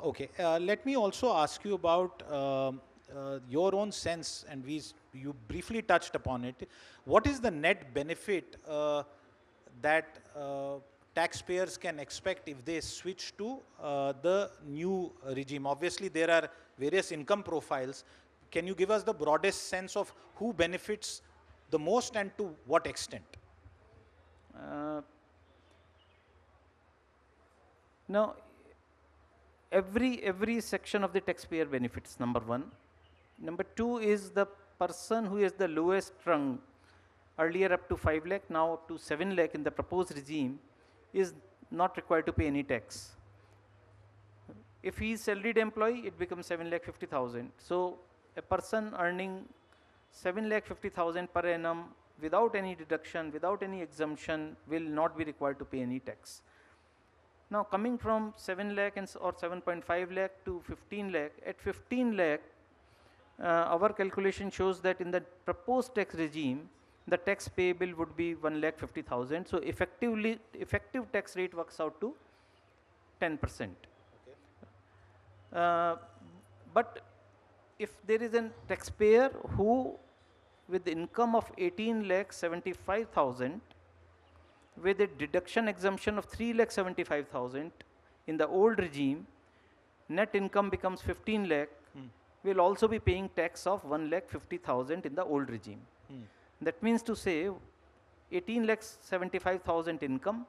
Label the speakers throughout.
Speaker 1: Okay, let me also ask you about your own sense, and you briefly touched upon it. What is the net benefit that taxpayers can expect if they switch to the new regime? Obviously, there are various income profiles. Can you give us the broadest sense of who benefits the most and to what extent?
Speaker 2: Uh, Now, every section of the taxpayer benefits, number one. Number two is the person who is the lowest rung, earlier up to 5 lakh, now up to 7 lakh in the proposed regime, is not required to pay any tax. If he is salaried employee, it becomes 7 lakh 50,000. So a person earning 7 lakh 50,000 per annum without any deduction, without any exemption, will not be required to pay any tax. Now coming from 7 lakh or 7.5 lakh to 15 lakh, at 15 lakh, our calculation shows that in the proposed tax regime, the tax payable would be 1,50,000. So effective tax rate works out to 10%. But if there is a taxpayer who with income of 18 lakh 75,000 with a deduction exemption of 3 lakh 75,000 in the old regime, net income becomes 15 lakh, will also be paying tax of 1 lakh 50,000 in the old regime. That means to say 18 lakh 75,000 income,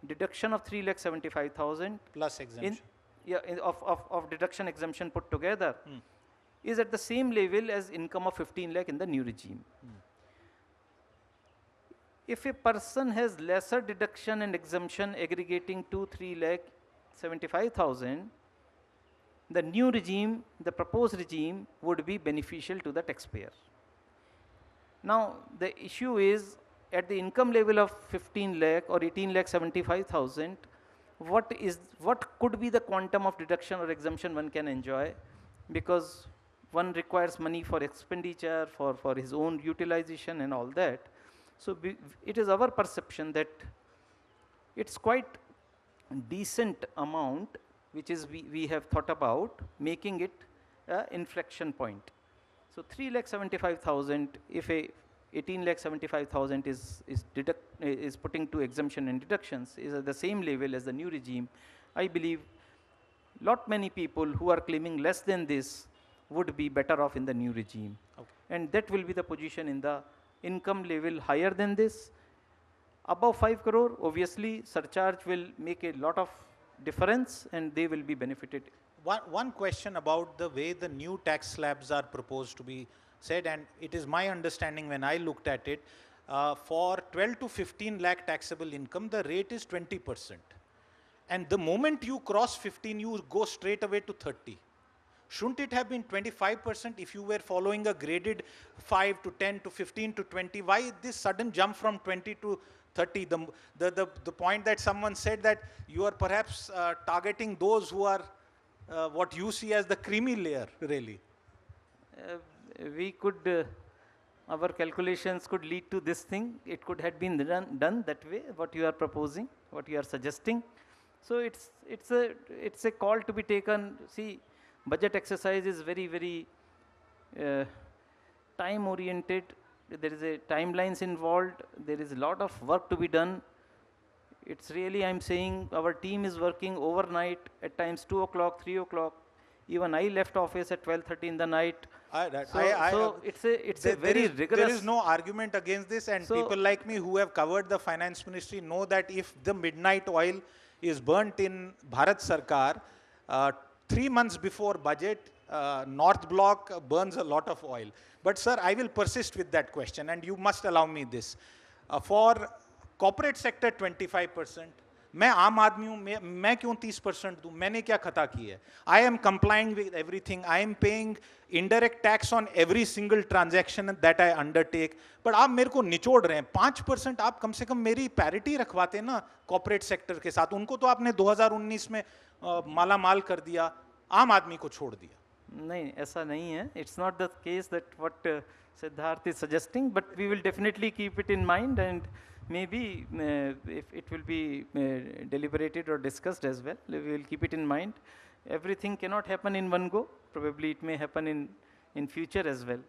Speaker 2: deduction of 3 lakh 75,000
Speaker 1: plus exemption.
Speaker 2: Of deduction exemption put together is at the same level as income of 15 lakh in the new regime. If a person has lesser deduction and exemption aggregating to 3 lakh 75,000, the new regime, the proposed regime, would be beneficial to the taxpayer. Now the issue is at the income level of 15 lakh or 18 lakh 75,000, what could be the quantum of deduction or exemption one can enjoy, because one requires money for expenditure, for his own utilization and all that. So it is our perception that it's quite decent amount which is we have thought about making it an inflection point. So 3,75,000, if a 18,75,000 is putting to exemption and deductions, is at the same level as the new regime, I believe lot many people who are claiming less than this would be better off in the new regime.
Speaker 1: Okay.
Speaker 2: And that will be the position in the income level higher than this. Above 5 crore, obviously surcharge will make a lot of difference and they will be benefited.
Speaker 1: One question about the way the new tax slabs are proposed to be said, and it is my understanding when I looked at it, for 12 to 15 lakh taxable income, the rate is 20%. And the moment you cross 15, you go straight away to 30. Shouldn't it have been 25% if you were following a graded 5 to 10 to 15 to 20? Why this sudden jump from 20 to 30? The point that someone said that you are perhaps targeting those who are what you see as the creamy layer, really.
Speaker 2: We could, our calculations could lead to this thing. It could have been done that way, what you are proposing, what you are suggesting. So it's a call to be taken. See, budget exercise is very time oriented. There is a timelines involved. There is a lot of work to be done. It's really, I'm saying, our team is working overnight, at times 2 o'clock, 3 o'clock. Even I left office at 12:30 in the night. So it's a very rigorous.
Speaker 1: There is no argument against this, and people like me who have covered the finance ministry know that if the midnight oil is burnt in Bharat Sarkar, 3 months before budget, North Block burns a lot of oil. But sir, I will persist with that question, and you must allow me this. For corporate sector 25%, मैं आम आदमी हूँ, मैं क्यों 30% दूँ? मैंने क्या खता की है? I am complying with everything. I am paying indirect tax on every single transaction that I undertake. But आप मेरे को निचोड़ रहे हैं. 5% आप कम से कम मेरी parity रखवाते ना corporate sector के साथ. उनको तो आपने 2019 में माला माल कर दिया, आम आदमी को छोड़ दिया.
Speaker 2: नहीं, ऐसा नहीं है. It's not the case that what Siddharth is suggesting, but we will definitely keep it in mind, and maybe if it will be deliberated or discussed as well, we will keep it in mind. everything cannot happen in one go. Probably it may happen in future as well.